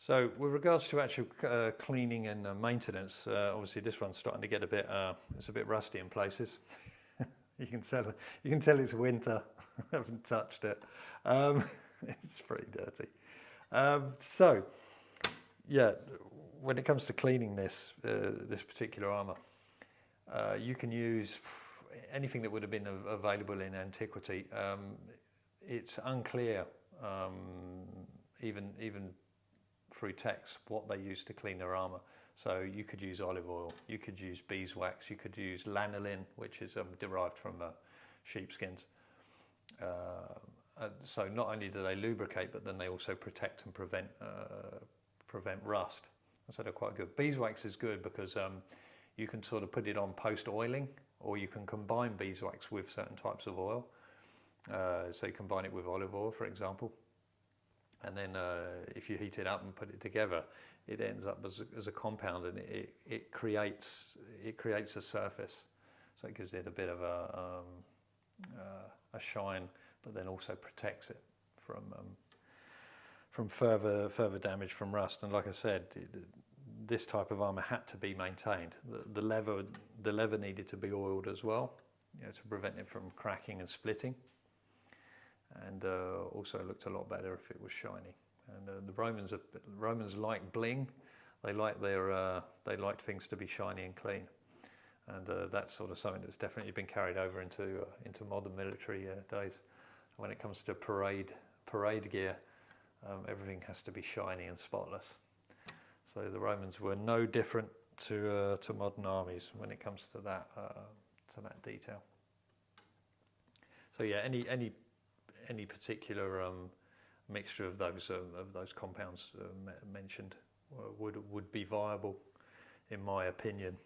So with regards to actual cleaning and maintenance, obviously this one's starting to get it's a bit rusty in places. You can tell it's winter. I haven't touched it. It's pretty dirty. So yeah, when it comes to cleaning this particular armour, you can use anything that would have been available in antiquity. It's unclear, even through text, what they used to clean their armour. So you could use olive oil, you could use beeswax, you could use lanolin, which is derived from sheepskins. So not only do they lubricate, but then they also protect and prevent rust. So they're quite good. Beeswax is good because you can sort of put it on post-oiling, or you can combine beeswax with certain types of oil. So you combine it with olive oil, for example. And then if you heat it up and put it together, it ends up as a compound, and it creates a surface. So it gives it a bit of a shine, but then also protects it from further damage from rust. And like I said, this type of armour had to be maintained. The leather needed to be oiled as well, to prevent it from cracking and splitting. And also looked a lot better if it was shiny. And the Romans like bling. They liked things to be shiny and clean. And that's sort of something that's definitely been carried over into modern military days. When it comes to parade gear, everything has to be shiny and spotless. So the Romans were no different to modern armies when it comes to that detail. So yeah, any particular mixture of those compounds mentioned would be viable, in my opinion.